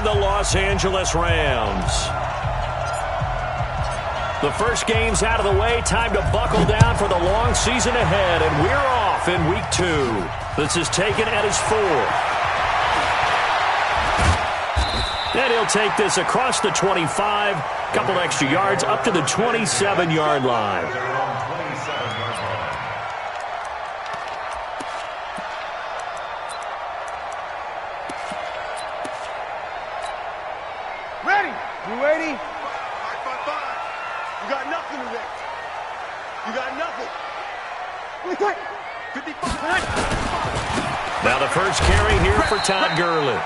The Los Angeles Rams. The first game's out of the way. Time to buckle down for the long season ahead. And we're off in week 2. This is taken at his 4. And he'll take this across the 25. Couple extra yards up to the 27-yard line. Ready? You ready? 5, 5, 5. You got nothing today. You got nothing. 55. Now the first carry here for Todd Gurley.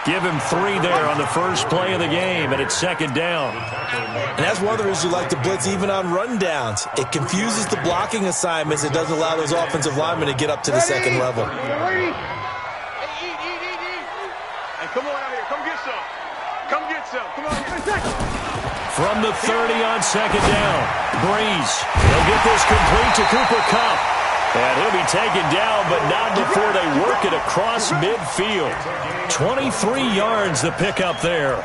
Give him 3 there on the first play of the game, and it's second down. And that's one of the reasons you like to blitz even on rundowns. It confuses the blocking assignments. It doesn't allow those offensive linemen to get up to the second level. Ready? Hey, eat. Hey, come on out here. Come get some. Come get some. Come on here. From the 30 on second down, Breeze. He'll get this complete to Cooper Kupp. And he'll be taken down, but not before they work it across midfield. 23 yards the pickup there.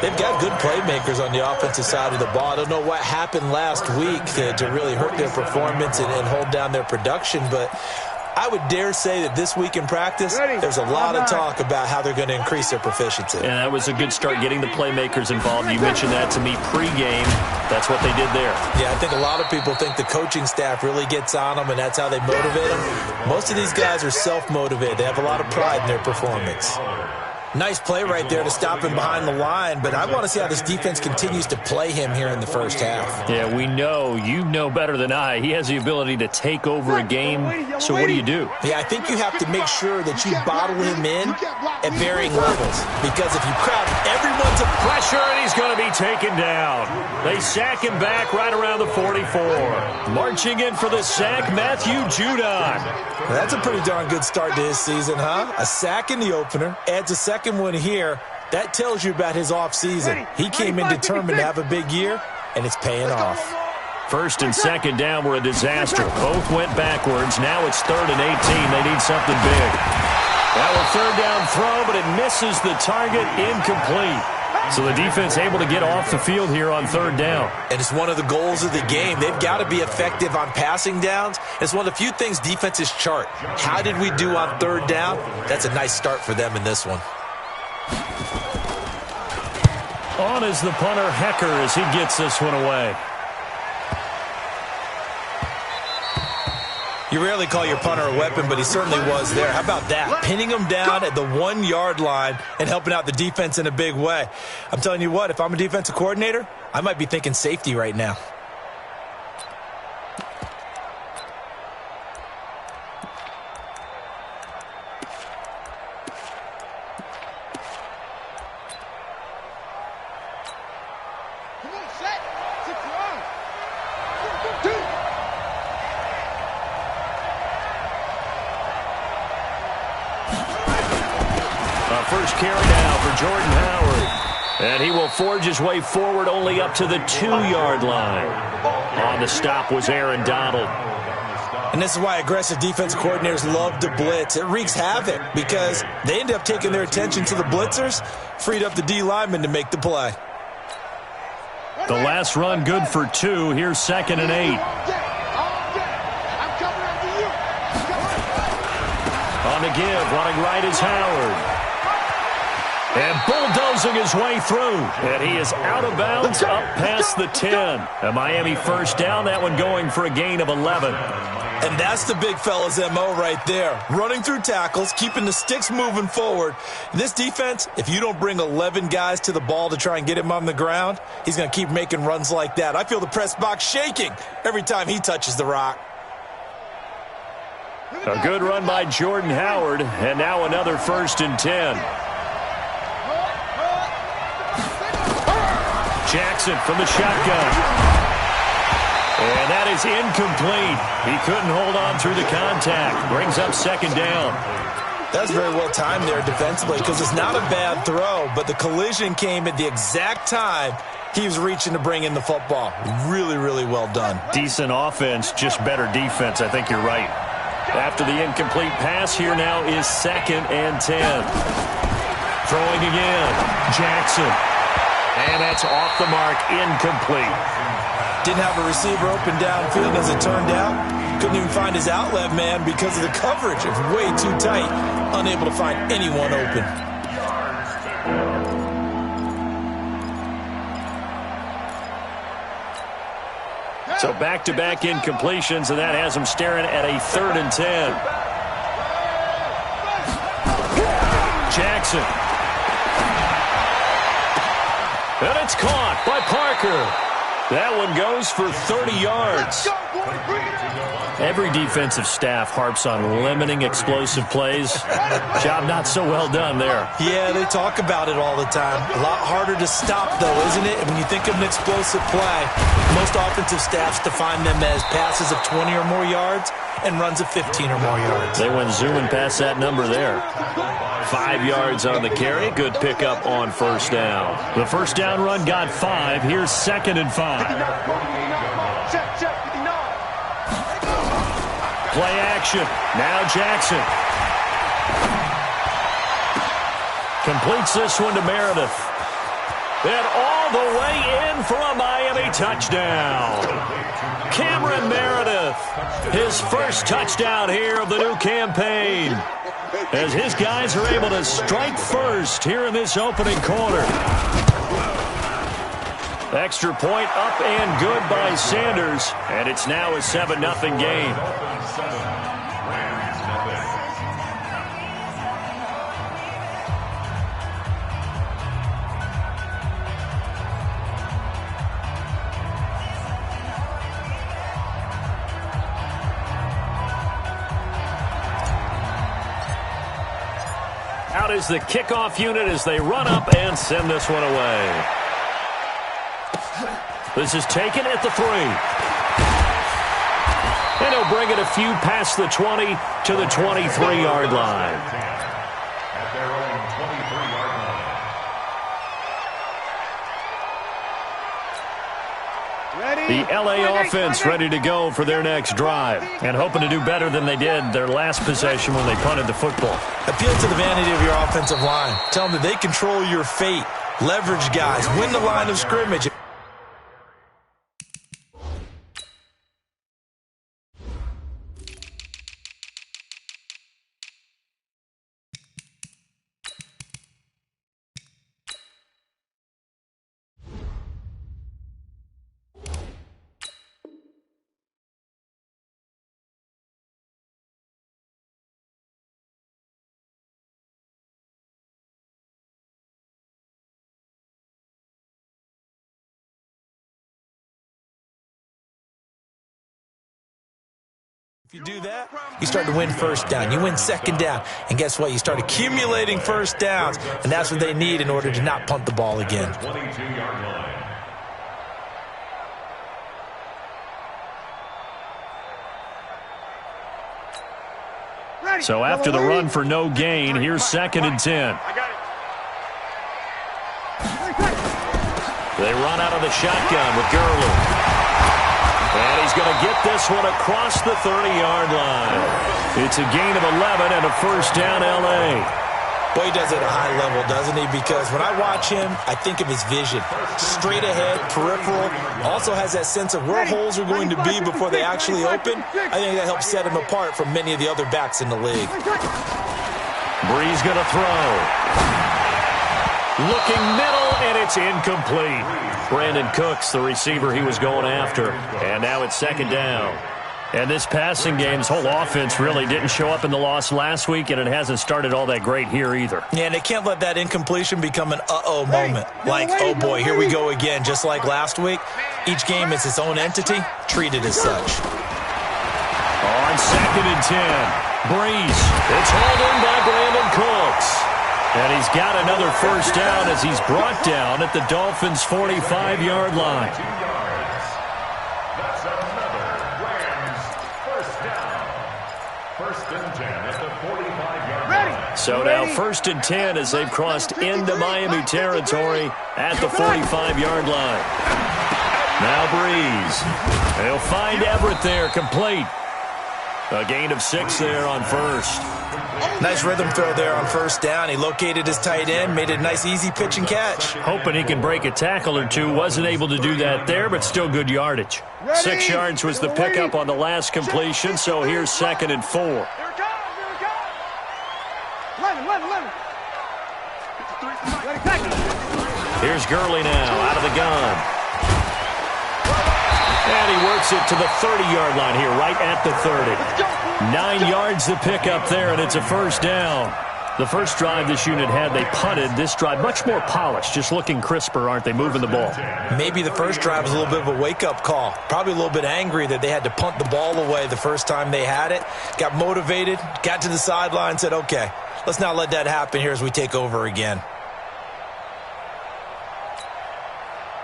They've got good playmakers on the offensive side of the ball. I don't know what happened last week to really hurt their performance and hold down their production, but I would dare say that this week in practice, there's a lot of talk about how they're going to increase their proficiency. And that was a good start getting the playmakers involved. You mentioned that to me pregame. That's what they did there. Yeah, I think a lot of people think the coaching staff really gets on them, and that's how they motivate them. Most of these guys are self-motivated. They have a lot of pride in their performance. Nice play right there to stop him behind the line, but I want to see how this defense continues to play him here in the first half. Yeah, we know. You know better than I. He has the ability to take over a game, so what do? Yeah, I think you have to make sure that you bottle him in at varying levels, because if you crowd everyone's a pressure, and he's going to be taken down. They sack him back right around the 44. Marching in for the sack, Matthew Judon. Well, that's a pretty darn good start to his season, huh? A sack in the opener, adds a second one here. That tells you about his offseason. He came in determined to have a big year, and it's paying off. First and second down were a disaster. Both went backwards. Now it's 3rd and 18. They need something big. That was third down throw, but it misses the target, incomplete. So the defense able to get off the field here on 3rd down. And it's one of the goals of the game. They've got to be effective on passing downs. It's one of the few things defenses chart. How did we do on 3rd down? That's a nice start for them in this one. On is the punter, Hecker, as he gets this one away. You rarely call your punter a weapon, but he certainly was there. How about that? Pinning him down at the 1-yard line and helping out the defense in a big way. I'm telling you what, if I'm a defensive coordinator, I might be thinking safety right now. First carry now for Jordan Howard. And he will forge his way forward only up to the 2-yard line. On the stop was Aaron Donald. And this is why aggressive defense coordinators love to blitz. It wreaks havoc because they end up taking their attention to the blitzers, freed up the D lineman to make the play. The last run good for 2. Here's 2nd and 8. On the give, running right is Howard. And bulldozing his way through. And he is out of bounds up past the 10. A Miami first down, that one going for a gain of 11. And that's the big fella's MO right there. Running through tackles, keeping the sticks moving forward. This defense, if you don't bring 11 guys to the ball to try and get him on the ground, he's going to keep making runs like that. I feel the press box shaking every time he touches the rock. A good run by Jordan Howard, and now another 1st and 10. Jackson from the shotgun. And that is incomplete. He couldn't hold on through the contact. Brings up 2nd down. That's very well timed there defensively because it's not a bad throw, but the collision came at the exact time he was reaching to bring in the football. Really, really well done. Decent offense, just better defense. I think you're right. After the incomplete pass, here now is 2nd and 10. Throwing again. Jackson. And that's off the mark, incomplete. Didn't have a receiver open downfield as it turned out. Couldn't even find his outlet man because of the coverage. It was way too tight. Unable to find anyone open. So back-to-back incompletions, and that has him staring at a 3rd and 10. Jackson. And it's caught by Parker. That one goes for 30 yards. Every defensive staff harps on limiting explosive plays. Job not so well done there. Yeah, they talk about it all the time. A lot harder to stop, though, isn't it? And when you think of an explosive play, most offensive staffs define them as passes of 20 or more yards and runs of 15 or more yards. They went zooming past that number there. 5 yards on the carry. Good pickup on first down. The first down run got 5. Here's 2nd and 5. Play action. Now Jackson. Completes this one to Meredith. And all the way in for a Miami touchdown. Cameron Meredith. His first touchdown here of the new campaign. As his guys are able to strike first here in this opening quarter. Extra point up and good by Sanders. And it's now a 7-0 game. Out is the kickoff unit as they run up and send this one away. This is taken at the 3. And he'll bring it a few past the 20 to the 23-yard line. At their own 23-yard line. The LA offense ready to go for their next drive and hoping to do better than they did their last possession when they punted the football. Appeal to the vanity of your offensive line. Tell them that they control your fate. Leverage guys. Win the line of scrimmage. If you do that, you start to win first down. You win second down. And guess what? You start accumulating first downs. And that's what they need in order to not punt the ball again. 22-yard line. So after the run for no gain, here's 2nd and 10. They run out of the shotgun with Gurley. And he's going to get this one across the 30-yard line. It's a gain of 11 and a first down, L.A. Boy, he does it at a high level, doesn't he? Because when I watch him, I think of his vision. Straight ahead, peripheral. Also has that sense of where holes are going to be before they actually open. I think that helps set him apart from many of the other backs in the league. Breeze going to throw. Looking middle, and it's incomplete. Brandon Cooks, the receiver he was going after. And now it's 2nd down. And this passing game's whole offense really didn't show up in the loss last week, and it hasn't started all that great here either. Yeah, and they can't let that incompletion become an uh-oh moment. Like, oh boy, here we go again, just like last week. Each game is its own entity, treated as such. On 2nd and 10, Breeze. It's hauled in by Brandon Cooks. And he's got another first down as he's brought down at the Dolphins' 45-yard line. That's another Rams first down. 1st and 10 at the 45-yard line. So now 1st and 10 as they've crossed into Miami territory at the 45-yard line. Now Breeze. They'll find Everett there, complete. A gain of 6 there on first. Nice rhythm throw there on first down. He located his tight end, made it a nice easy pitch and catch. Hoping he can break a tackle or two. Wasn't able to do that there, but still good yardage. 6 yards was the pickup on the last completion, so here's 2nd and 4. Here it comes. Here it comes. 11. 53. Here's Gurley now out of the gun. And he works it to the 30-yard line here, right at the 30. 9 yards the pickup there, and it's a first down. The first drive this unit had, they punted. This drive, much more polished, just looking crisper, aren't they, moving the ball? Maybe the first drive was a little bit of a wake-up call. Probably a little bit angry that they had to punt the ball away the first time they had it. Got motivated, got to the sideline, said, okay, let's not let that happen here as we take over again.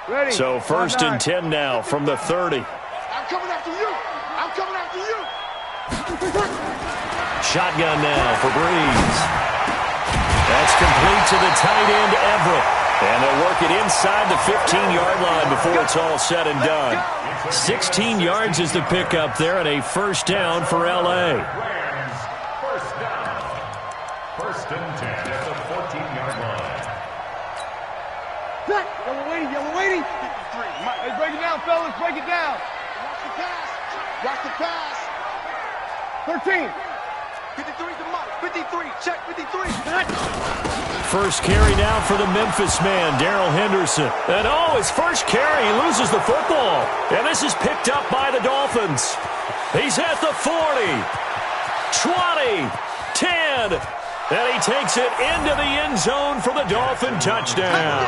Ready. So 1st and 10 now from the 30. I'm coming after you. I'm coming after you. Shotgun now for Breeze. That's complete to the tight end, Everett. And they'll work it inside the 15-yard line before it's all said and done. 16 yards is the pickup there, and a first down for L.A. Rams, first down. 1st and 10 at the 14-yard line. Back. Yellow waiting. 53. Hey, break it down, fellas. Break it down. Watch the pass. Watch the pass. 13. 53 to Mike. 53. Check 53. First carry now for the Memphis man, Darrell Henderson. And his first carry, he loses the football. And this is picked up by the Dolphins. He's at the 40, 20, 10, and he takes it into the end zone for the Dolphin touchdown.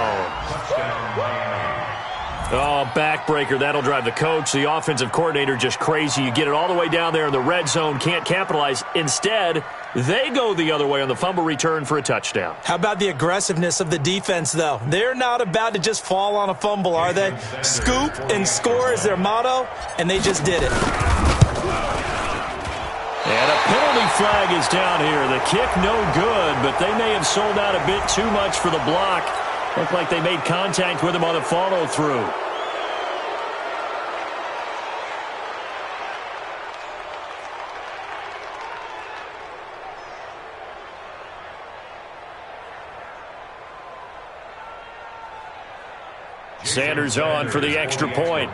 Oh, backbreaker. That'll drive the coach, the offensive coordinator, just crazy. You get it all the way down there in the red zone, can't capitalize. Instead, they go the other way on the fumble return for a touchdown. How about the aggressiveness of the defense, though? They're not about to just fall on a fumble, are they? Scoop and score is their motto, and they just did it. And a penalty flag is down here. The kick no good, but they may have sold out a bit too much for the block. Looked like they made contact with him on the follow-through. Sanders on for the extra point.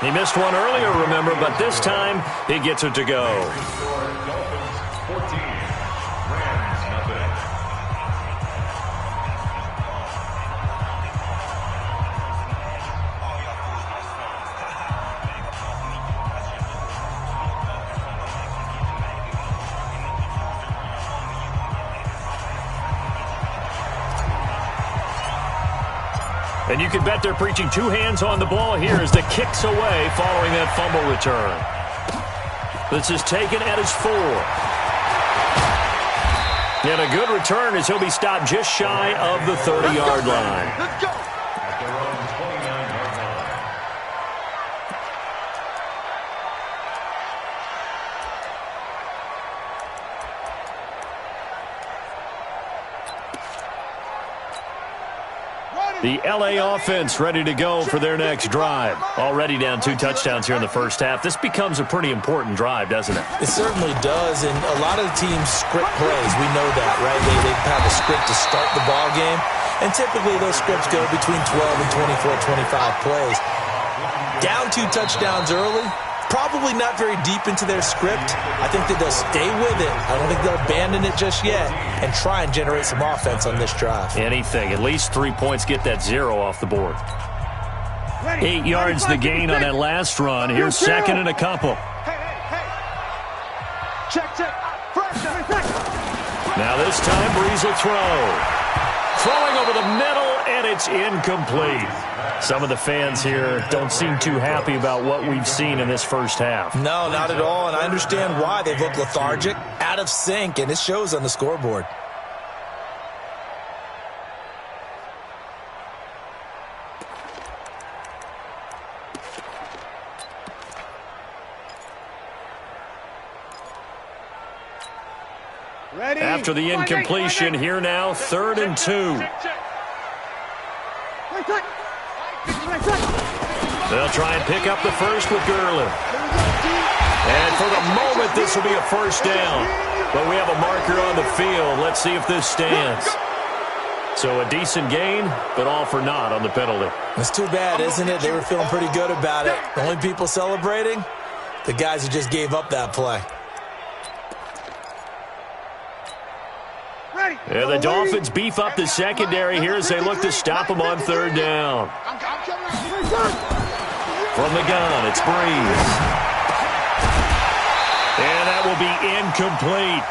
He missed one earlier, remember, but this time he gets it to go. Dolphins 14, Rams nothing. And you can bet they're preaching 2 hands on the ball here as the kick's away following that fumble return. This is taken at his 4. And a good return as he'll be stopped just shy of the 30-yard line. Let's go. At their own 29-yard line. The L.A. offense ready to go for their next drive. Already down 2 touchdowns here in the first half. This becomes a pretty important drive, doesn't it? It certainly does, and a lot of the teams script plays. We know that, right? They have a script to start the ball game, and typically those scripts go between 12 and 24, 25 plays. Down 2 touchdowns early, probably not very deep into their script. I think that they'll stay with it. I don't think they'll abandon it just yet and try and generate some offense on this drive. Anything. At least 3 points, get that 0 off the board. 8 yards the gain on that last run. Here's 2nd and a couple. Hey. Check. Fresh. Now this time, Breeze will throw. Throwing over the middle, and it's incomplete. Some of the fans here don't seem too happy about what we've seen in this first half. No, not at all, and I understand why. They've looked lethargic, out of sync, and it shows on the scoreboard. Ready? After the incompletion, here now, 3rd and 2. They'll try and pick up the first with Gurley. And for the moment, this will be a first down. But we have a marker on the field. Let's see if this stands. So a decent gain, but all for naught on the penalty. It's too bad, isn't it? They were feeling pretty good about it. The only people celebrating, the guys who just gave up that play. Yeah, the Dolphins beef up the secondary here as they look to stop them on 3rd down. From the gun, it's Breeze. And that will be incomplete.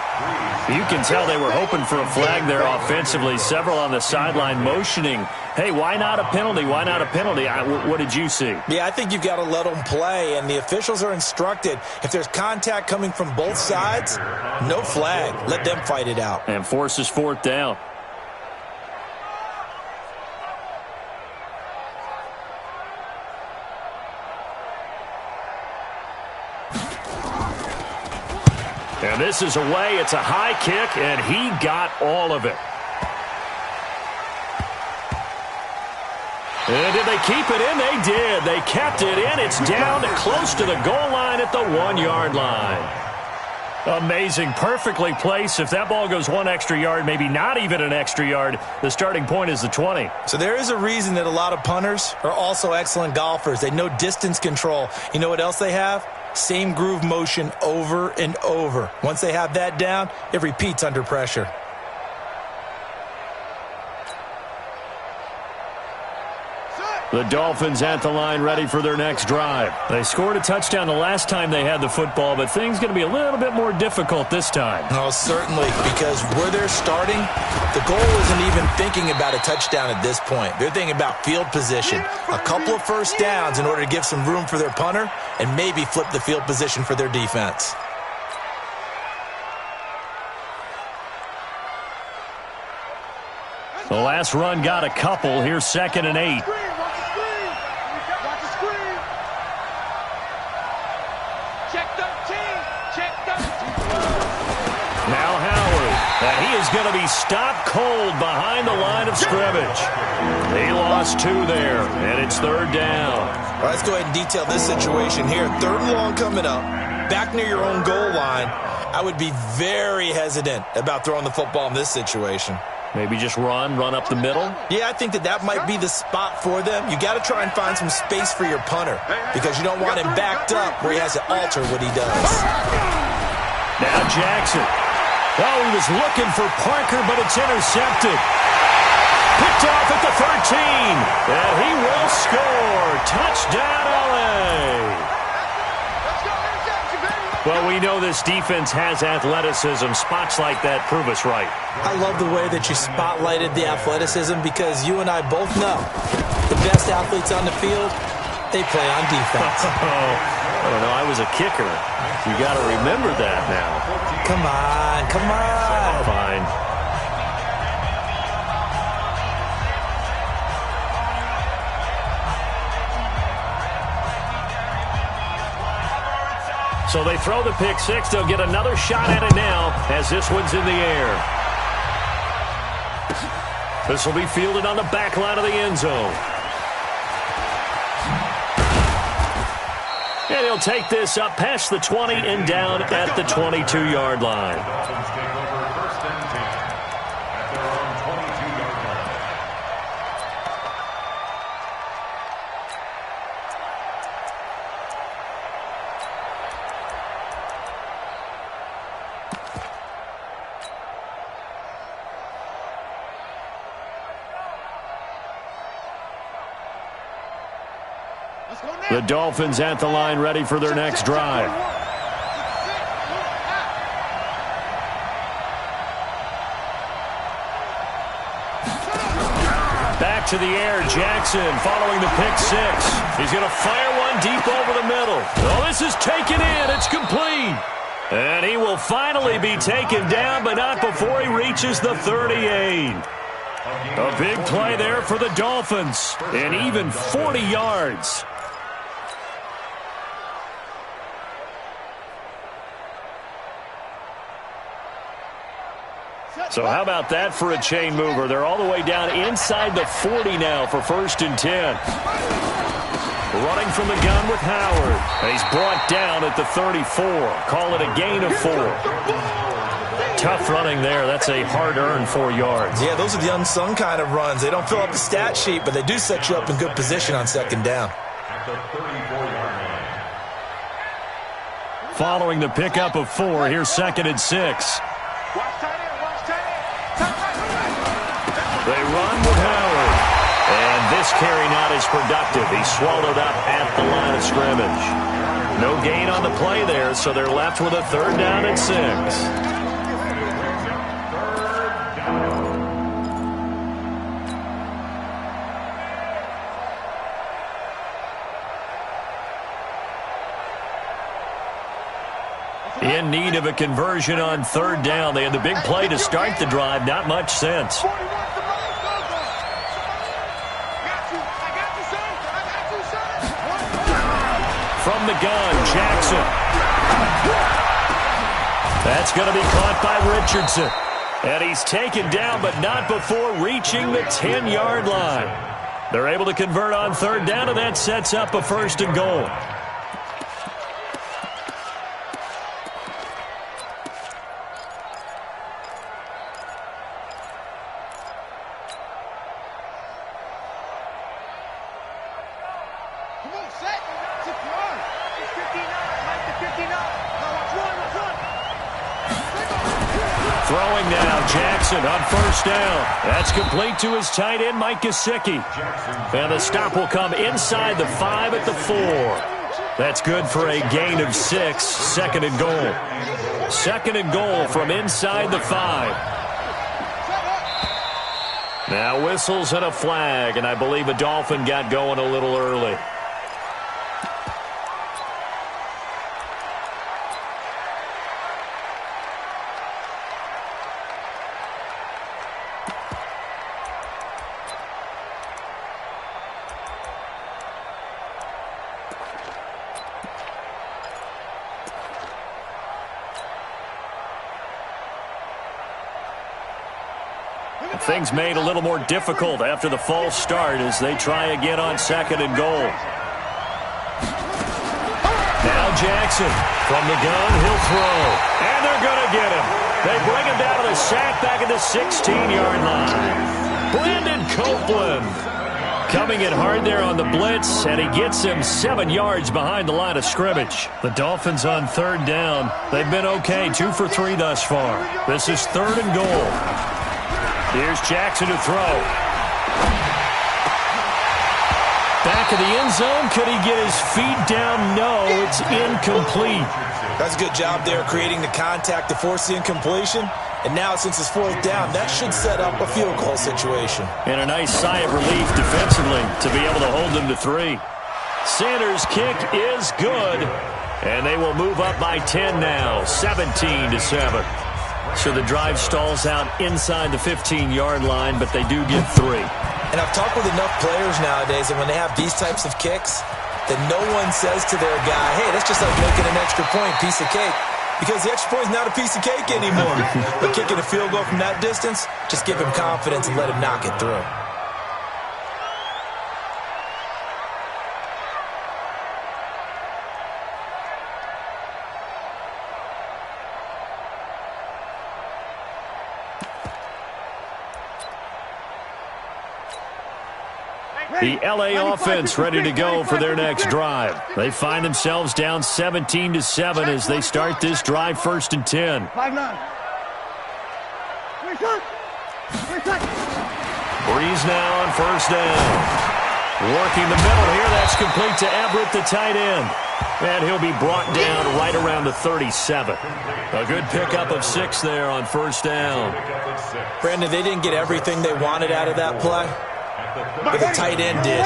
You can tell they were hoping for a flag there offensively. Several on the sideline motioning, hey, why not a penalty? Why not a penalty? What did you see? Yeah, I think you've got to let them play, and the officials are instructed, if there's contact coming from both sides, no flag. Let them fight it out. And forces 4th down. And this is away. It's a high kick, and he got all of it. And did they keep it in? They did. They kept it in. It's down close to the goal line at the 1-yard line. Amazing. Perfectly placed. If that ball goes 1 extra yard, maybe not even an extra yard, the starting point is the 20. So there is a reason that a lot of punters are also excellent golfers. They know distance control. You know what else they have? Same groove motion over and over. Once they have that down, it repeats under pressure. The Dolphins at the line ready for their next drive. They scored a touchdown the last time they had the football, but things going to be a little bit more difficult this time. Oh, certainly, because where they're starting, the goal isn't even thinking about a touchdown at this point. They're thinking about field position, a couple of first downs in order to give some room for their punter and maybe flip the field position for their defense. The last run got a couple. Here's 2nd and 8. Now Howard, and he is going to be stopped cold behind the line of scrimmage. He lost 2 there, and it's 3rd down. All right, let's go ahead and detail this situation here. 3rd and long coming up, back near your own goal line. I would be very hesitant about throwing the football in this situation. Maybe just run up the middle? Yeah, I think that might be the spot for them. You got to try and find some space for your punter because you don't want him backed up where he has to alter what he does. Now Jackson. Oh, he was looking for Parker, but it's intercepted. Picked off at the 13. And he will score. Touchdown, L.A. Well, we know this defense has athleticism. Spots like that prove us right. I love the way that you spotlighted the athleticism because you and I both know the best athletes on the field, they play on defense. I don't know. I was a kicker. You got to remember that now. Come on, come on. Fine. So they throw the pick six. They'll get another shot at it now as this one's in the air. This will be fielded on the back line of the end zone. And he'll take this up past the 20 and down at the 22-yard line. Dolphins take over 1st and 10 at their own 22-yard line. The Dolphins at the line ready for their next drive. Back to the air, Jackson following the pick six. He's going to fire one deep over the middle. Oh, this is taken in. It's complete. And he will finally be taken down, but not before he reaches the 38. A big play there for the Dolphins, and even 40 yards. So how about that for a chain mover? They're all the way down inside the 40 now for 1st and 10. Running from the gun with Howard. And he's brought down at the 34. Call it a gain of 4. Tough running there. That's a hard-earned 4 yards. Yeah, those are the unsung kind of runs. They don't fill up the stat sheet, but they do set you up in good position on 2nd down. At the 34-yard line. Following the pickup of 4, here's 2nd and 6. They run with Howard. And this carry not as productive. He's swallowed up at the line of scrimmage. No gain on the play there, so they're left with a 3rd down and 6. In need of a conversion on 3rd down. They had the big play to start the drive. Not much sense. From the gun, Jackson. That's going to be caught by Richardson. And he's taken down, but not before reaching the 10-yard line. They're able to convert on 3rd down, and that sets up a 1st and goal. Throwing now, Jackson on 1st down. That's complete to his tight end, Mike Gesicki. And the stop will come inside the 5 at the 4. That's good for a gain of 6, 2nd and goal. 2nd and goal from inside the 5. Now whistles and a flag, and I believe a Dolphin got going a little early. Things made a little more difficult after the false start as they try again on 2nd and goal. Now Jackson from the gun, he'll throw. And they're going to get him. They bring him down to the sack back at the 16-yard line. Brandon Copeland coming in hard there on the blitz, and he gets him 7 yards behind the line of scrimmage. The Dolphins on 3rd down. They've been okay, 2 for 3 thus far. This is 3rd and goal. Here's Jackson to throw. Back of the end zone. Could he get his feet down? No, it's incomplete. That's a good job there creating the contact to force the incompletion. And now, since it's 4th down, that should set up a field goal situation. And a nice sigh of relief defensively to be able to hold them to 3. Sanders' kick is good. And they will move up by 10 now, 17-7. So the drive stalls out inside the 15-yard line, but they do get 3. And I've talked with enough players nowadays that when they have these types of kicks, that no one says to their guy, hey, that's just like making an extra point, piece of cake. Because the extra point is not a piece of cake anymore. But kicking a field goal from that distance, just give him confidence and let him knock it through. The LA offense ready to go for their next drive. They find themselves down 17-7 as they start this drive 1st and 10. 5-9. Breeze now on 1st down. Working the middle here. That's complete to Everett, the tight end. And he'll be brought down right around the 37. A good pickup of 6 there on 1st down. Brandon, they didn't get everything they wanted out of that play, but the tight end did.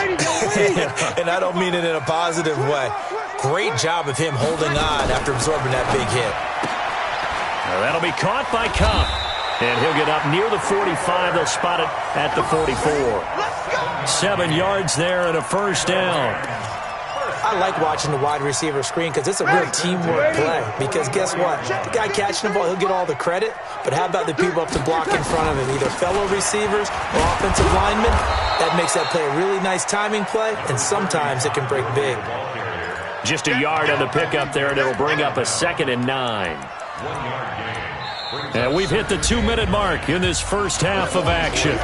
And I don't mean it in a positive way. Great job of him holding on after absorbing that big hit. Now that'll be caught by Cup. And he'll get up near the 45. They'll spot it at the 44. 7 yards there and a 1st down. I I like watching the wide receiver screen because it's a real teamwork play. Because guess what? The guy catching the ball, he'll get all the credit. But how about the people up to block in front of him, either fellow receivers or offensive linemen? That makes that play a really nice timing play, and sometimes it can break big. Just a yard on the pickup there, and it'll bring up a 2nd and 9. And we've hit the 2-minute mark in this first half of action.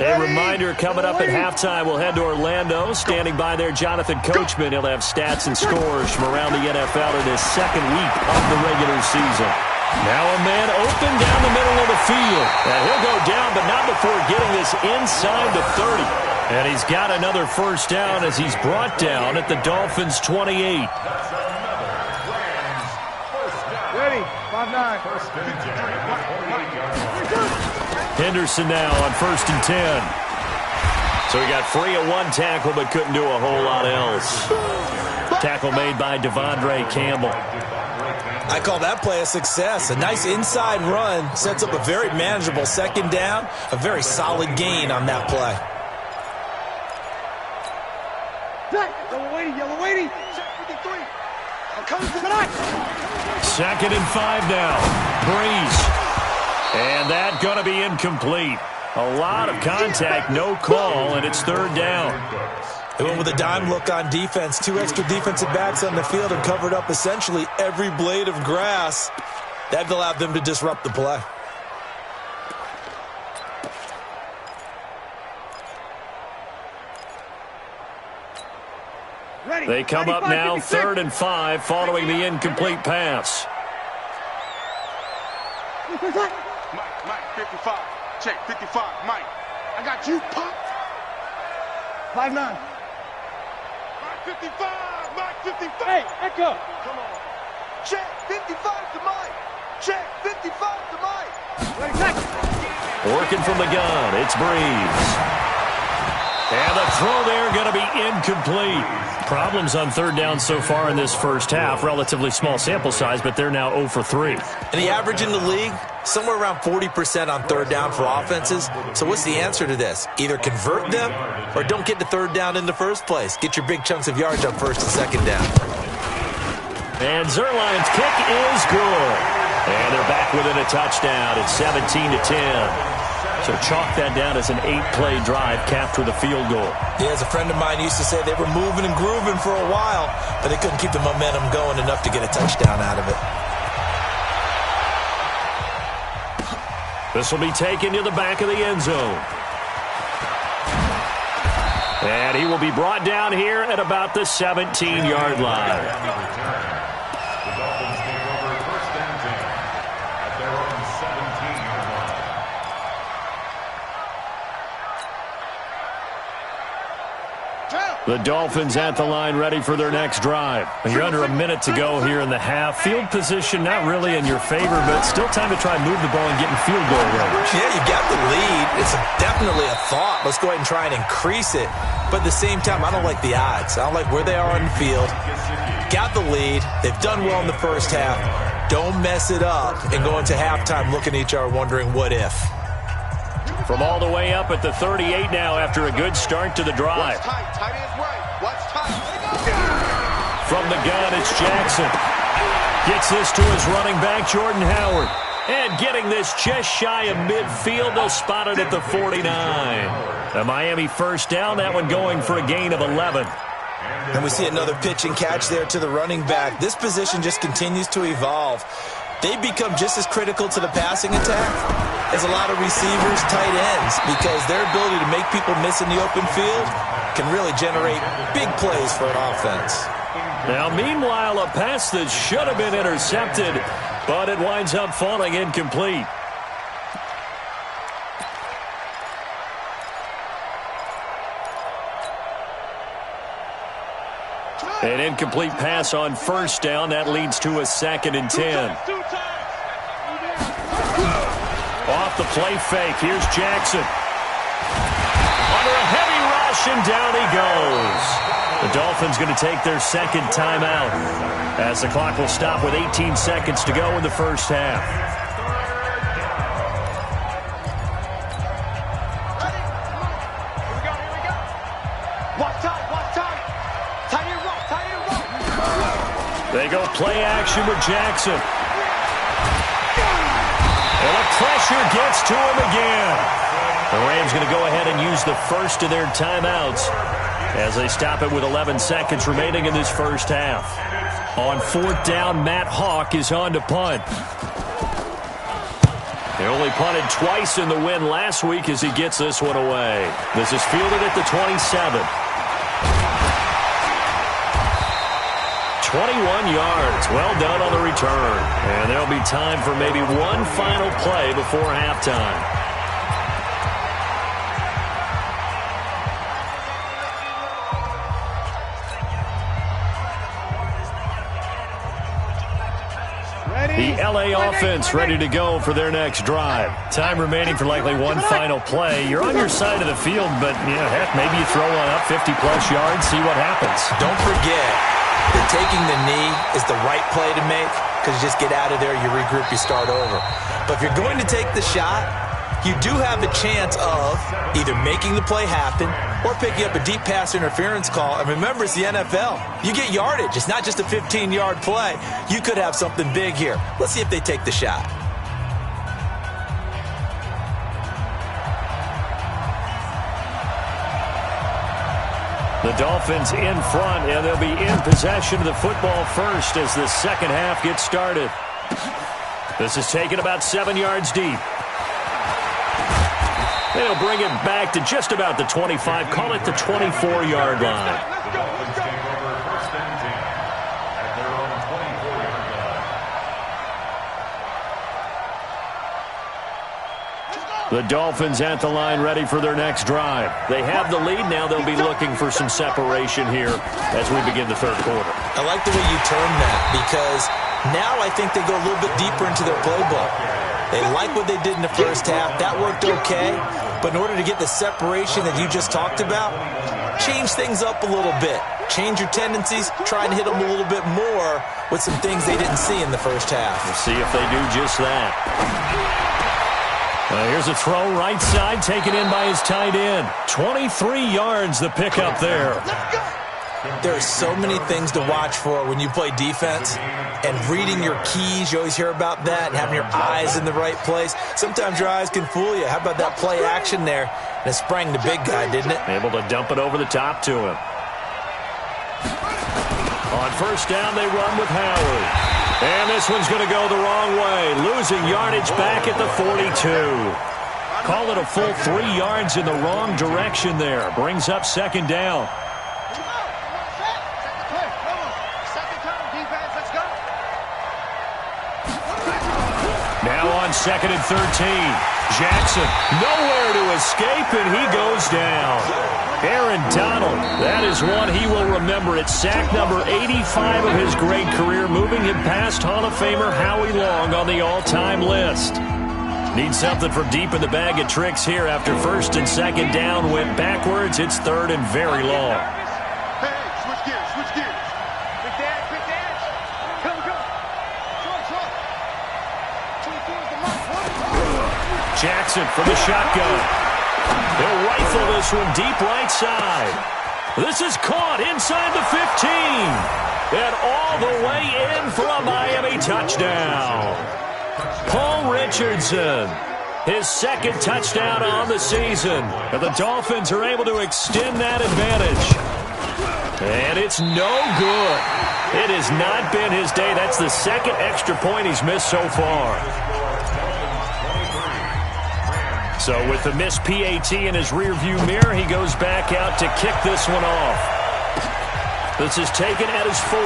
A reminder, coming up at halftime, we'll head to Orlando. Standing by there, Jonathan Coachman. He'll have stats and scores from around the NFL in his second week of the regular season. Now a man open down the middle of the field. And he'll go down, but not before getting this inside the 30. And he's got another first down as he's brought down at the Dolphins' 28. Ready, 5-9. Henderson now on 1st and 10. So he got free of one tackle but couldn't do a whole lot else. Tackle made by Devondre Campbell. I call that play a success. A nice inside run sets up a very manageable 2nd down. A very solid gain on that play. Yellow waiting. Check 53. I'm coming tonight. 2nd and 5 now. Breeze. And that going to be incomplete. A lot of contact, no call, and it's 3rd down. They went with a dime look on defense. 2 extra defensive backs on the field and covered up essentially every blade of grass. That allowed them to disrupt the play. They come up now 3rd and 5 following the incomplete pass. Mike, 55. Check, 55. Mike, I got you, Pop. 5-9. Mike, 55. Mike, 55. Hey, Echo. Come on. Check, 55 to Mike. Check, 55 to Mike. Ready, check. Working from the gun, it's Breeze. And the throw there going to be incomplete. Problems on 3rd down so far in this first half. Relatively small sample size, but they're now 0 for 3. And the average in the league, somewhere around 40% on 3rd down for offenses. So what's the answer to this? Either convert them or don't get to 3rd down in the first place. Get your big chunks of yards up 1st and 2nd down. And Zuerlein's kick is good. And they're back within a touchdown. It's 17-10. So chalk that down as an 8-play drive capped with a field goal. Yeah, as a friend of mine used to say, they were moving and grooving for a while, but they couldn't keep the momentum going enough to get a touchdown out of it. This will be taken to the back of the end zone. And he will be brought down here at about the 17-yard line. The Dolphins take over 1st and 10 at their own 17-yard line. The Dolphins at the line ready for their next drive. And you're under a minute to go here in the half. Field position not really in your favor, but still time to try and move the ball and get in field goal range. Yeah, you got the lead. It's definitely a thought. Let's go ahead and try and increase it. But at the same time, I don't like the odds. I don't like where they are on the field. Got the lead. They've done well in the first half. Don't mess it up and go into halftime looking at each other wondering what if. From all the way up at the 38 now after a good start to the drive. Tight ends right. Watch tight. From the gun, it's Jackson. Gets this to his running back, Jordan Howard. And getting this just shy of midfield, they'll spot it at the 49. The Miami first down, that one going for a gain of 11. And we see another pitch and catch there to the running back. This position just continues to evolve. They become just as critical to the passing attack as a lot of receivers, tight ends, because their ability to make people miss in the open field can really generate big plays for an offense. Now, meanwhile, a pass that should have been intercepted, but it winds up falling incomplete. An incomplete pass on first down. That leads to a 2nd and 10. Off the play fake. Here's Jackson. Under a heavy rush, and down he goes. The Dolphins going to take their second timeout as the clock will stop with 18 seconds to go in the first half. They go play action with Jackson. And the pressure gets to him again. The Rams going to go ahead and use the first of their timeouts as they stop it with 11 seconds remaining in this first half. On fourth down, Matt Hawk is on to punt. They only punted twice in the win last week as he gets this one away. This is fielded at the 27. 21 yards. Well done on the return. And there'll be time for maybe one final play before halftime. The L.A. offense ready to go for their next drive. Time remaining for likely one final play. You're on your side of the field, but, heck, maybe you throw one up 50-plus yards, see what happens. Don't forget that taking the knee is the right play to make because you just get out of there, you regroup, you start over. But if you're going to take the shot, you do have a chance of either making the play happen or picking up a deep pass interference call. And remember, it's the NFL. You get yardage. It's not just a 15-yard play. You could have something big here. Let's see if they take the shot. The Dolphins in front, and they'll be in possession of the football first as the second half gets started. This is taken about 7 yards deep. They'll bring it back to just about the 25, call it the 24-yard line. The Dolphins at the line ready for their next drive. They have the lead. Now they'll be looking for some separation here as we begin the third quarter. I like the way you term that because now I think they go a little bit deeper into their playbook. They like what they did in the first half. That worked okay. But in order to get the separation that you just talked about, change things up a little bit. Change your tendencies. Try and hit them a little bit more with some things they didn't see in the first half. We'll see if they do just that. Here's a throw right side taken in by his tight end. 23 yards the pickup there. There are so many things to watch for when you play defense. And reading your keys, you always hear about that, and having your eyes in the right place. Sometimes your eyes can fool you. How about that play action there? And it sprang the big guy, didn't it? Able to dump it over the top to him. On first down, they run with Howard. And this one's going to go the wrong way. Losing yardage back at the 42. Call it a full 3 yards in the wrong direction there. Brings up second down. Now on second and 13. Jackson nowhere to escape, and he goes down. Aaron Donald, that is one he will remember. It's sack number 85 of his great career, moving him past Hall of Famer Howie Long on the all-time list. Need something from deep in the bag of tricks here after first and second down went backwards. It's third and very long. Hey, switch gears, switch gears. Quick dance, quick dance. Come, come. Jackson from the shotgun. They'll rifle this one deep right side. This is caught inside the 15. And all the way in for a Miami touchdown. Paul Richardson, his second touchdown on the season. And the Dolphins are able to extend that advantage. And it's no good. It has not been his day. That's the second extra point he's missed so far. So with the missed PAT in his rearview mirror, he goes back out to kick this one off. This is taken at his 4.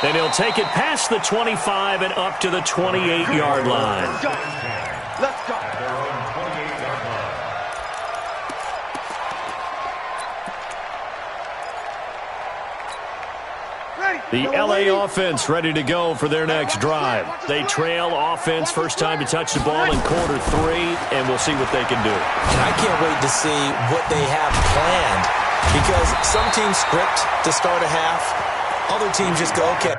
Then he'll take it past the 25 and up to the 28-yard line. Let's go. Let's go. The L.A. offense ready to go for their next drive. They trail offense first time to touch the ball in quarter 3, and we'll see what they can do. And I can't wait to see what they have planned because some teams script to start a half. Other teams just go, okay.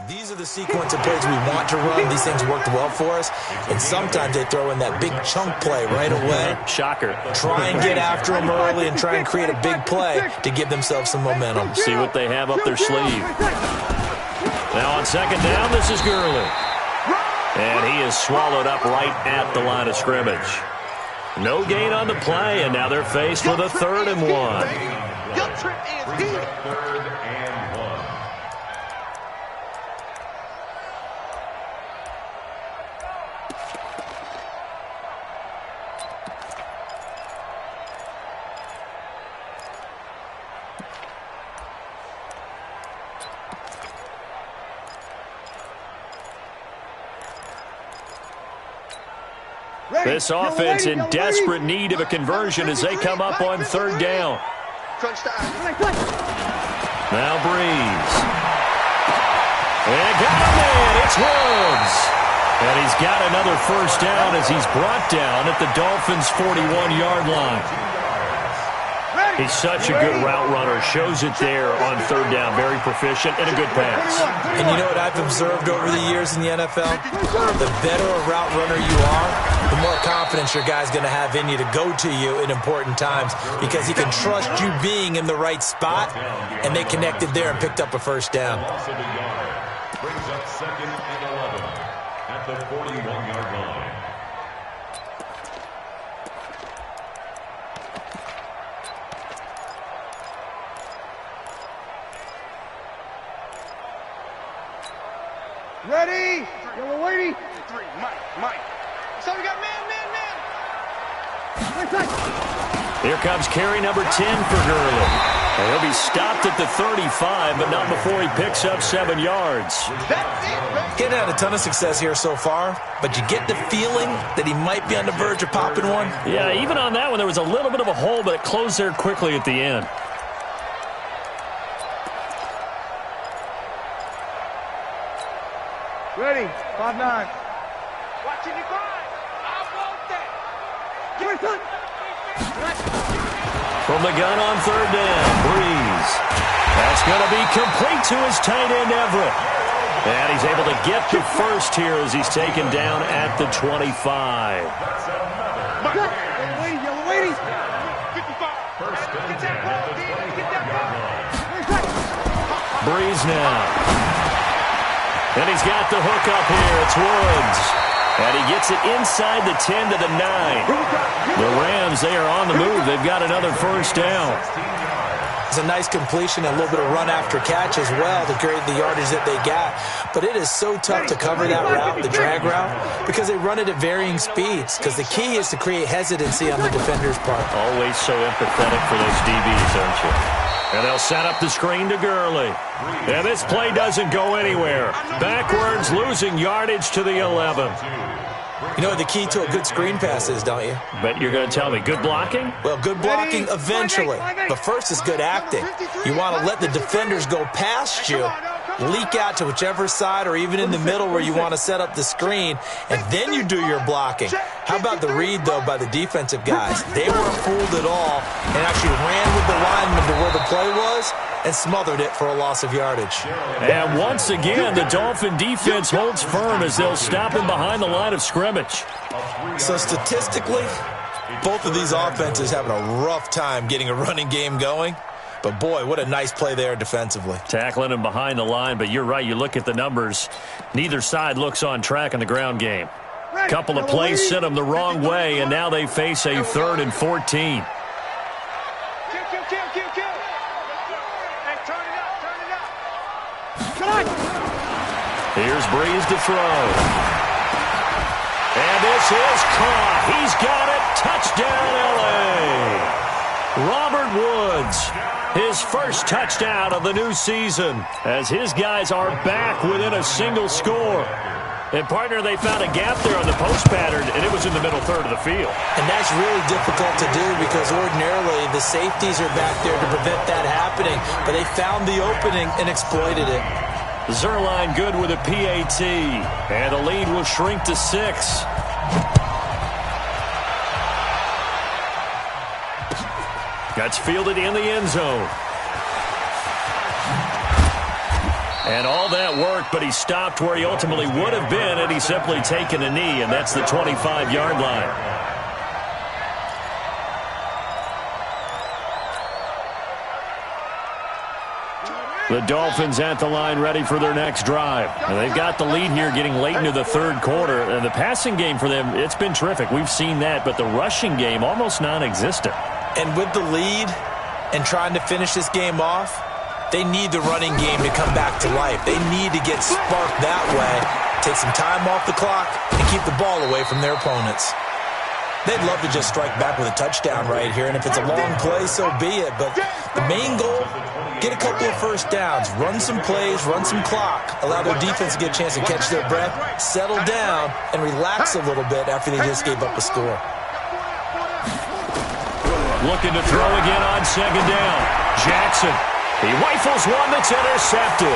These are the sequence of plays we want to run. These things worked well for us. And sometimes they throw in that big chunk play right away. Shocker. Try and get after them early and try and create a big play to give themselves some momentum. See what they have up their sleeve. Now on second down, this is Gurley. And he is swallowed up right at the line of scrimmage. No gain on the play, and now they're faced with a 3rd and 1. Your trip is deep. 3rd and 1. This offense in desperate need of a conversion as they come up on 3rd down. Now Breeze. And got him in. It's Woods. And he's got another 1st down as he's brought down at the Dolphins' 41-yard line. He's such a good route runner. Shows it there on 3rd down. Very proficient and a good pass. And you know what I've observed over the years in the NFL? The better a route runner you are, the more confidence your guy's going to have in you to go to you in important times because he can trust you being in the right spot, and they connected there and picked up a 1st down. Brings up 2nd and 11 at the 41-yard line. Ready? Yellow lady. 3, Mike. So we got man. Here comes carry number 10 for Gurley. And he'll be stopped at the 35, but not before he picks up 7 yards. Getting had a ton of success here so far, but you get the feeling that he might be on the verge of popping one. Yeah, even on that one, there was a little bit of a hole, but it closed there quickly at the end. Ready? 5-9. Watching you grind. I want that. Give it to. From the gun on 3rd down, Breeze. That's going to be complete to his tight end, Everett. And he's able to get the 1st here as he's taken down at the 25. Yellow lady. 55. First and 10 at the 25-yard line. Breeze now. And he's got the hook up here. It's Woods. And he gets it inside the 10 to the 9. The Rams, they are on the move. They've got another 1st down. It's a nice completion and a little bit of run after catch as well to create the yardage that they got. But it is so tough to cover that route, the drag route, because they run it at varying speeds. Because the key is to create hesitancy on the defender's part. Always so empathetic for those DBs, aren't you? And they'll set up the screen to Gurley. And this play doesn't go anywhere. Backwards, losing yardage to the 11. You know what the key to a good screen pass is, don't you? Bet you're going to tell me. Good blocking? Well, good blocking eventually. But first is good acting. You want to let the defenders go past you, leak out to whichever side or even in the middle where you want to set up the screen, and then you do your blocking. How about the read, though, by the defensive guys? They weren't fooled at all and actually ran with the lineman to where the play was and smothered it for a loss of yardage. And once again, the Dolphin defense holds firm as they'll stop him behind the line of scrimmage. So statistically, both of these offenses having a rough time getting a running game going. But, boy, what a nice play there defensively. Tackling him behind the line, but you're right. You look at the numbers. Neither side looks on track in the ground game. A couple of plays sent them the wrong way, and now they face a 3rd and 14. Here's Breeze to throw. And this is caught. He's got it. Touchdown, L.A. Robert Woods, his 1st touchdown of the new season, as his guys are back within a single score. And, partner, they found a gap there on the post pattern, and it was in the middle 3rd of the field. And that's really difficult to do because ordinarily the safeties are back there to prevent that happening. But they found the opening and exploited it. Zerline good with a PAT. And the lead will shrink to 6. That's fielded in the end zone. And all that work, but he stopped where he ultimately would have been had he simply taken a knee, and that's the 25-yard line. The Dolphins at the line ready for their next drive. And they've got the lead here getting late into the third quarter. And the passing game for them, it's been terrific. We've seen that, but the rushing game almost non-existent. And with the lead and trying to finish this game off, they need the running game to come back to life. They need to get sparked that way, take some time off the clock, and keep the ball away from their opponents. They'd love to just strike back with a touchdown right here, and if it's a long play, so be it. But the main goal, get a couple of first downs, run some plays, run some clock, allow their defense to get a chance to catch their breath, settle down, and relax a little bit after they just gave up a score. Looking to throw again on second down. Jackson. He rifles one that's intercepted.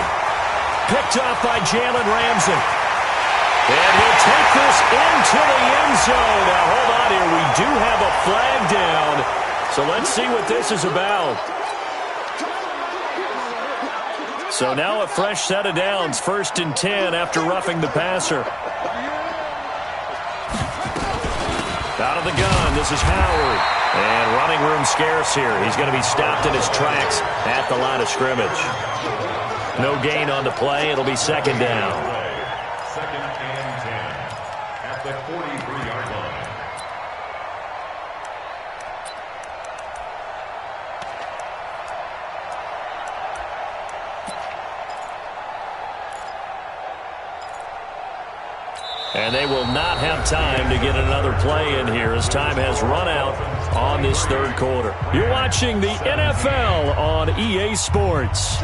Picked off by Jalen Ramsey. And he'll take this into the end zone. Now, hold on here. We do have a flag down. So let's see what this is about. So now a fresh set of downs. 1st and 10 after roughing the passer. Out of the gun. This is Howard. And running room scarce here. He's going to be stopped in his tracks at the line of scrimmage. No gain on the play. It'll be second down. 2nd and 10 at the 43-yard line. And they will not have time to get another play in here as time has run out on this third quarter. You're watching the NFL on EA Sports.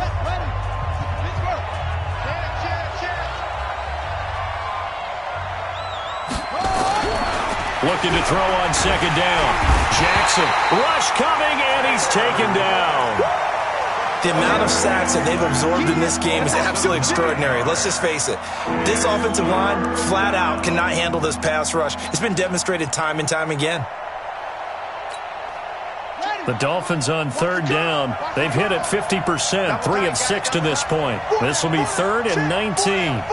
Looking to throw on second down. Jackson, rush coming, and he's taken down. The amount of sacks that they've absorbed in this game is absolutely extraordinary. Let's just face it. This offensive line, flat out, cannot handle this pass rush. It's been demonstrated time and time again. The Dolphins on third down. They've hit it 50%, 3 of 6 to this point. This will be 3rd and 19.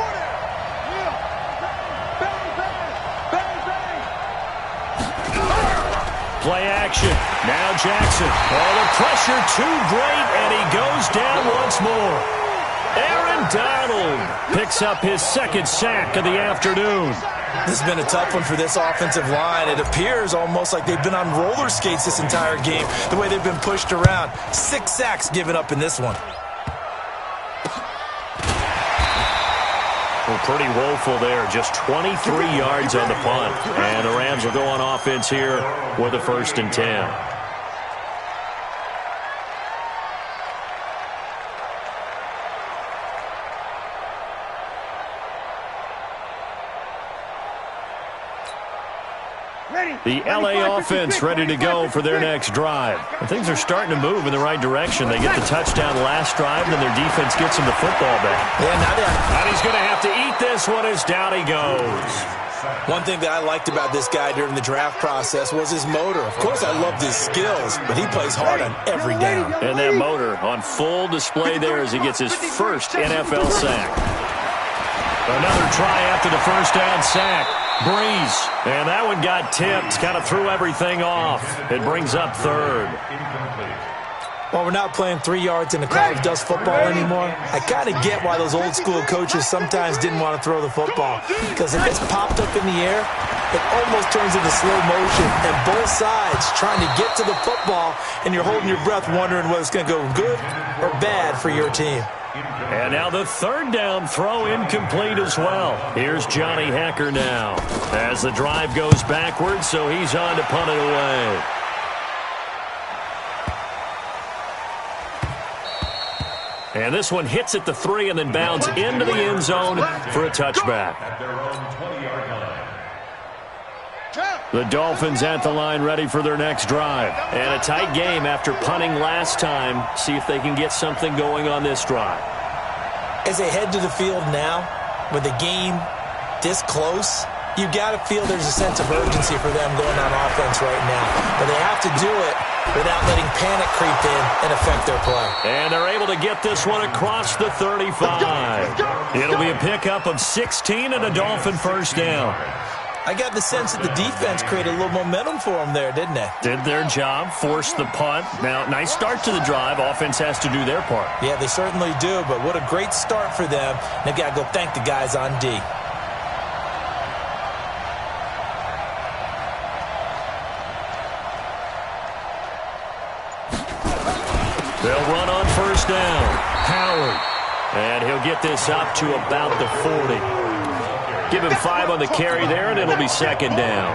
Play action. Now Jackson. Oh, the pressure too great, and he goes down once more. Aaron Donald picks up his 2nd sack of the afternoon. This has been a tough one for this offensive line. It appears almost like they've been on roller skates this entire game, the way they've been pushed around. 6 sacks given up in this one. Well, pretty woeful there. Just 23 yards on the punt. And the Rams will go on offense here with a 1st and 10. The LA offense ready to go for their next drive. And things are starting to move in the right direction. They get the touchdown last drive, and then their defense gets them the football back. Yeah, and he's going to have to eat this one as down he goes. One thing that I liked about this guy during the draft process was his motor. Of course, I loved his skills, but he plays hard on every down. And that motor on full display there as he gets his first NFL sack. Another try after the first down sack. Breeze. And that one got tipped. Kind of threw everything off. It brings up 3rd. While we're not playing 3 yards in the cloud of dust football anymore, I kind of get why those old school coaches sometimes didn't want to throw the football. Because if it's popped up in the air, it almost turns into slow motion. And both sides trying to get to the football, and you're holding your breath wondering whether it's going to go good or bad for your team. And now the 3rd down throw incomplete as well. Here's Johnny Hecker now as the drive goes backwards, so he's on to punt it away. And this one hits at the 3 and then bounds into the end zone for a touchback. The Dolphins at the line ready for their next drive. And a tight game after punting last time. See if they can get something going on this drive. As they head to the field now, with the game this close, you got to feel there's a sense of urgency for them going on offense right now. But they have to do it without letting panic creep in and affect their play. And they're able to get this one across the 35. It'll be a pickup of 16 and a Dolphin first down. I got the sense that the defense created a little momentum for them there, didn't they? Did their job, forced the punt. Now, nice start to the drive. Offense has to do their part. Yeah, they certainly do, but what a great start for them. They've got to go thank the guys on D. They'll run on first down. Howard. And he'll get this up to about the 40. Give him 5 on the carry there, and it'll be second down.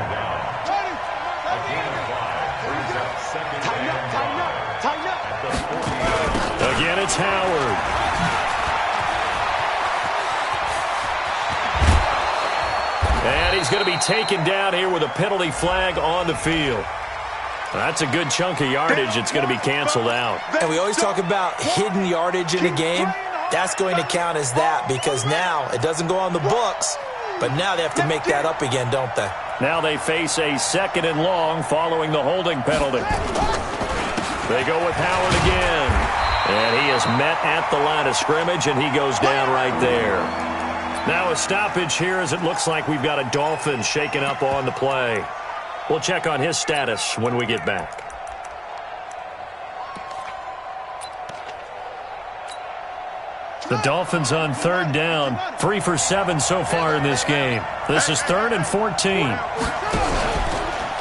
Again, it's Howard. And he's going to be taken down here with a penalty flag on the field. That's a good chunk of yardage. It's going to be canceled out. And we always talk about hidden yardage in a game. That's going to count as that because now it doesn't go on the books, but now they have to make that up again, don't they? Now they face a 2nd and long following the holding penalty. They go with Howard again. And he is met at the line of scrimmage, and he goes down right there. Now a stoppage here as it looks like we've got a Dolphin shaken up on the play. We'll check on his status when we get back. The Dolphins on 3rd down, 3 for 7 so far in this game. This is 3rd and 14.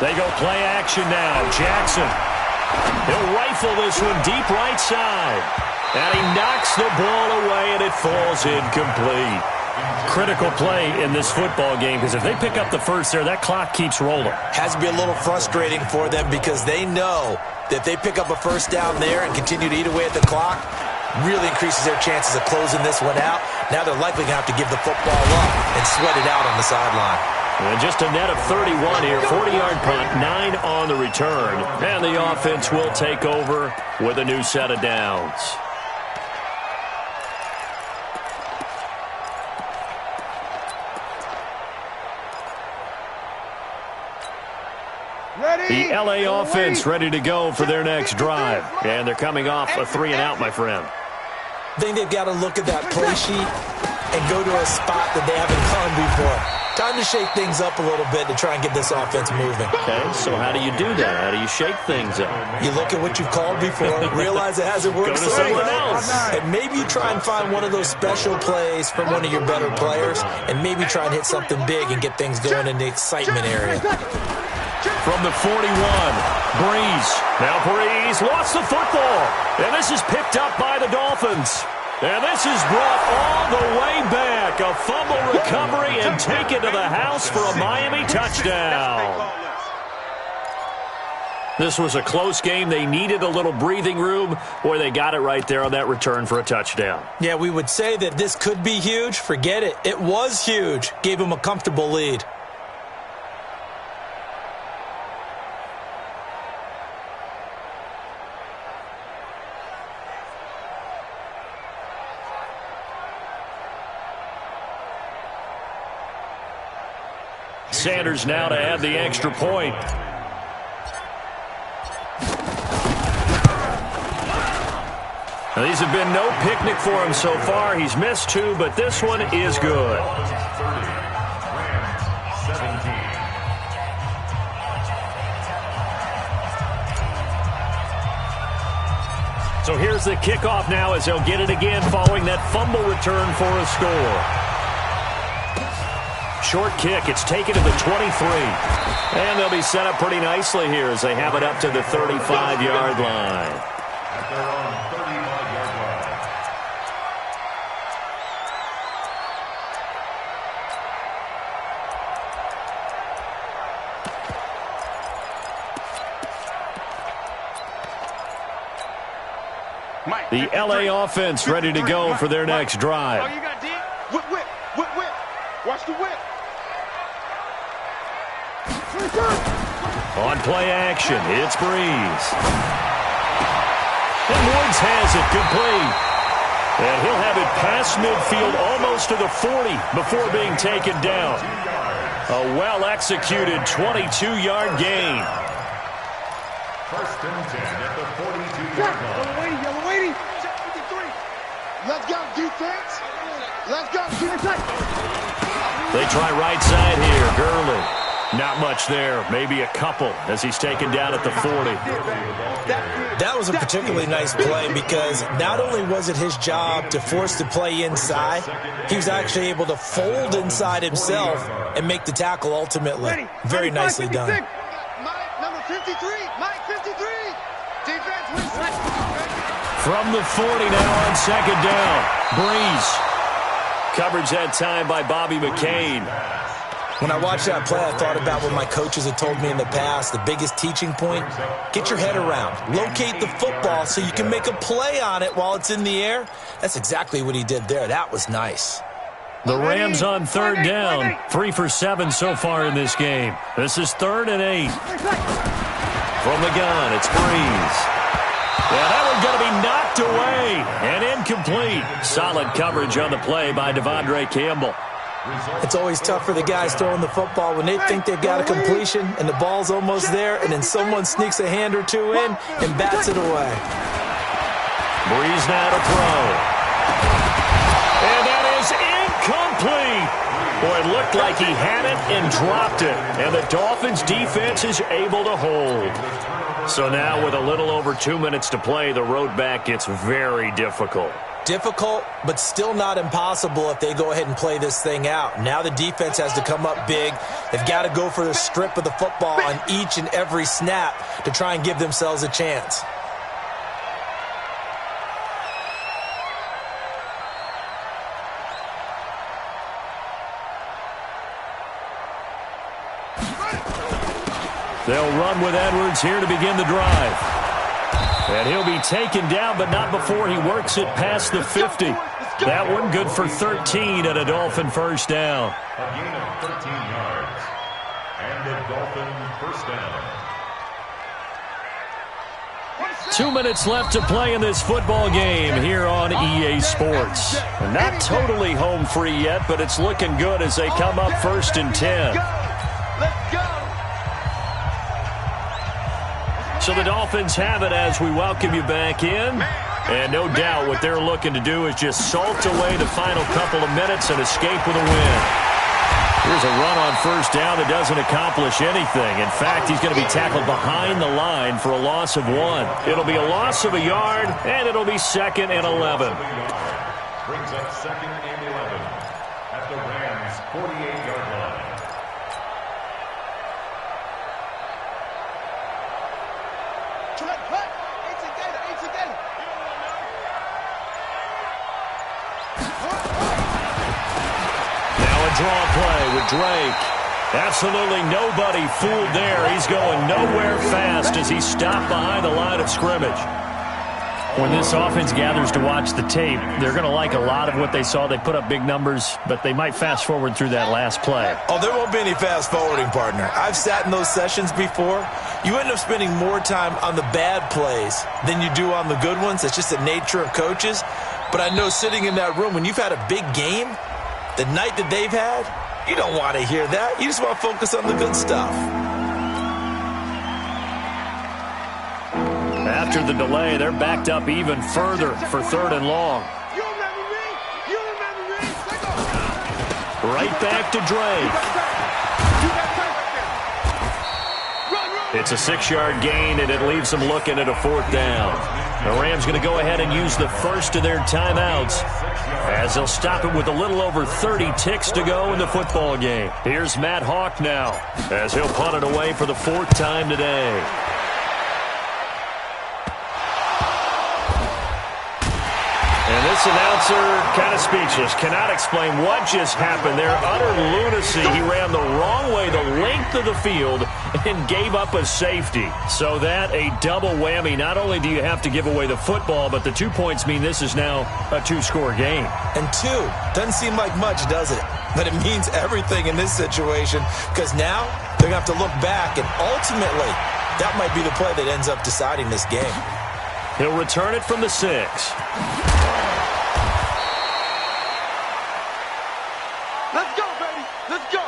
They go play action now. Jackson. He'll rifle this one deep right side. And he knocks the ball away, and it falls incomplete. Critical play in this football game because if they pick up the first there, that clock keeps rolling. Has to be a little frustrating for them because they know that if they pick up a first down there and continue to eat away at the clock, really increases their chances of closing this one out. Now they're likely going to have to give the football up and sweat it out on the sideline. And just a net of 31 here, 40-yard punt, 9 on the return. And the offense will take over with a new set of downs. The L.A. offense ready to go for their next drive. And they're coming off a 3-and-out, my friend. I think they've got to look at that play sheet and go to a spot that they haven't gone before. Time to shake things up a little bit to try and get this offense moving. Okay, so how do you do that? How do you shake things up? You look at what you've called before, realize it hasn't worked so well, and maybe you try and find one of those special plays from one of your better players, and maybe try and hit something big and get things going in the excitement area. From the 41, Breeze. Now Breeze lost the football. And this is picked up by the Dolphins. And this is brought all the way back. A fumble recovery and taken to the house for a Miami touchdown. This was a close game. They needed a little breathing room. Boy, they got it right there on that return for a touchdown. Yeah, we would say that this could be huge. Forget it. It was huge. Gave them a comfortable lead. Sanders now to add the extra point. Now, these have been no picnic for him so far. He's missed 2, but this one is good. So here's the kickoff now as they'll get it again following that fumble return for a score. Short kick. It's taken to the 23. And they'll be set up pretty nicely here as they have it up to the 35-yard line. At their own 35-yard line. The L.A. offense ready to go for their next drive. Oh, you got D? Whip, whip, whip, whip. Watch the whip. On play action, it's Breeze. And Woods has it complete. And he'll have it past midfield almost to the 40 before being taken down. A well-executed 22-yard gain. First and 10 at the 42-yard line. Yellow waiting. Check 53. Let's go, defense. Let's go, defense. They try right side here. Gurley. Not much there. Maybe a couple as he's taken down at the 40. That was a particularly nice play because not only was it his job to force the play inside, he was actually able to fold inside himself and make the tackle ultimately. Very nicely done. Mike, number 53. Mike, 53. Defense wins. From the 40 now on second down. Breeze. Coverage that time by Bobby McCain. When I watched that play, I thought about what my coaches had told me in the past. The biggest teaching point, get your head around. Locate the football so you can make a play on it while it's in the air. That's exactly what he did there. That was nice. The Rams on third down. 3 for 7 so far in this game. This is 3rd and 8. From the gun, it's Breeze. Yeah, that one's going to be knocked away and incomplete. Solid coverage on the play by Devondre Campbell. It's always tough for the guys throwing the football when they think they've got a completion and the ball's almost there, and then someone sneaks a hand or two in and bats it away. Breeze now to throw. And that is incomplete. Boy, it looked like he had it and dropped it, and the Dolphins' defense is able to hold. So now with a little over 2 minutes to play, the road back gets very difficult. Difficult, but still not impossible if they go ahead and play this thing out. Now the defense has to come up big. They've got to go for the strip of the football on each and every snap to try and give themselves a chance. They'll run with Edwards here to begin the drive. And he'll be taken down, but not before he works it past the 50. That one good for 13 and a Dolphin first down. A gain of 13 yards. And a Dolphin first down. 2 minutes left to play in this football game here on EA Sports. Not totally home free yet, but it's looking good as they come up 1st and 10. Let's go. So the Dolphins have it as we welcome you back in. And no doubt what they're looking to do is just salt away the final couple of minutes and escape with a win. Here's a run on first down that doesn't accomplish anything. In fact, he's going to be tackled behind the line for a loss of 1. It'll be a loss of a yard, and it'll be 2nd and 11. Brings up 2nd and 11 at the Rams' 48-yard line. Draw play with Drake. Absolutely nobody fooled there. He's going nowhere fast as he's stopped behind the line of scrimmage. When this offense gathers to watch the tape, they're going to like a lot of what they saw. They put up big numbers, but they might fast forward through that last play. Oh, there won't be any fast forwarding, partner. I've sat in those sessions before. You end up spending more time on the bad plays than you do on the good ones. It's just the nature of coaches. But I know sitting in that room, when you've had a big game, the night that they've had, you don't want to hear that. You just want to focus on the good stuff. After the delay, they're backed up even further for 3rd and long. You remember me? You remember me? Right back to Drake. It's a 6-yard gain, and it leaves them looking at a 4th down. The Rams going to go ahead and use the first of their timeouts as they'll stop it with a little over 30 ticks to go in the football game. Here's Matt Hawk now as he'll punt it away for the 4th time today. And this announcer kind of speechless, cannot explain what just happened there. Utter lunacy. He ran the wrong way, the length of the field, and gave up a safety. So that a double whammy. Not only do you have to give away the football, but the 2 points mean this is now a 2-score game. And 2 doesn't seem like much, does it? But it means everything in this situation because now they're going to have to look back, and ultimately that might be the play that ends up deciding this game. He'll return it from the 6. Let's go, baby. Let's go.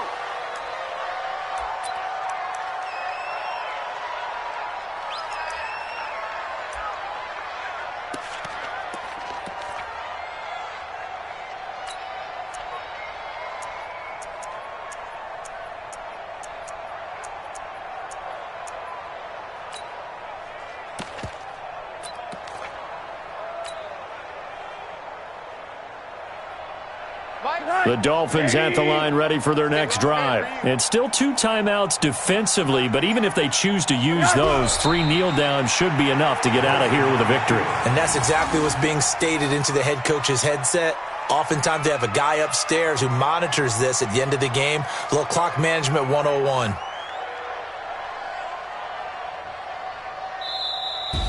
The Dolphins at the line ready for their next drive. It's still 2 timeouts defensively, but even if they choose to use those, 3 kneel downs should be enough to get out of here with a victory. And that's exactly what's being stated into the head coach's headset. Oftentimes they have a guy upstairs who monitors this at the end of the game. A little clock management 101.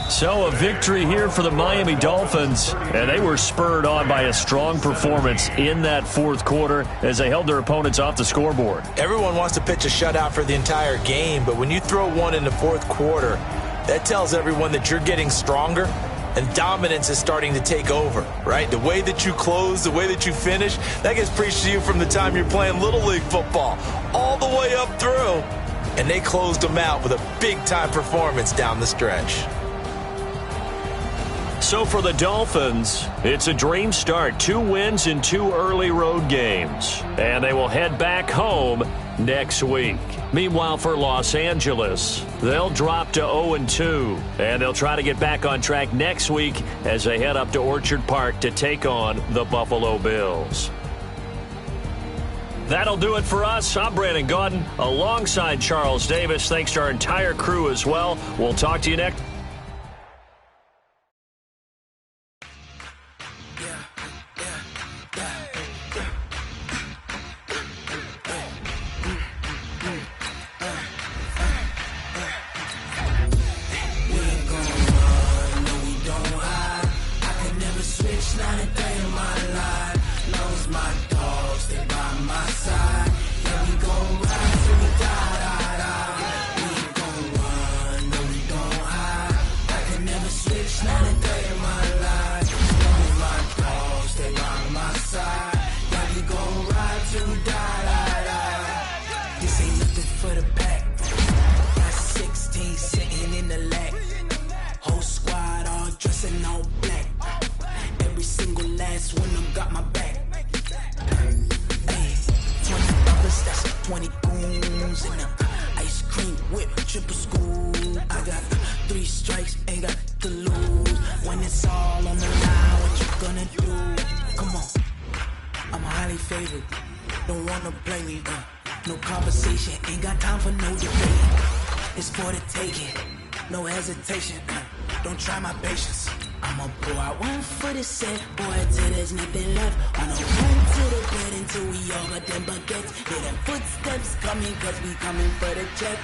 So a victory here for the Miami Dolphins, and they were spurred on by a strong performance in that fourth quarter as they held their opponents off the scoreboard. Everyone wants to pitch a shutout for the entire game, but when you throw one in the fourth quarter, that tells everyone that you're getting stronger and dominance is starting to take over, right? The way that you close, the way that you finish, that gets preached to you from the time you're playing Little League football all the way up through, and they closed them out with a big-time performance down the stretch. So for the Dolphins, it's a dream start. 2 wins in 2 early road games. And they will head back home next week. Meanwhile, for Los Angeles, they'll drop to 0-2. And they'll try to get back on track next week as they head up to Orchard Park to take on the Buffalo Bills. That'll do it for us. I'm Brandon Gaudin alongside Charles Davis. Thanks to our entire crew as well. We'll talk to you next. No conversation, ain't got time for no debate. It's for the taking, no hesitation. Don't try my patience. I'ma pour out one for the set, boy, till there's nothing left. On a run to the bed until we all got them baguettes. Hear them footsteps coming, cause we coming for the check.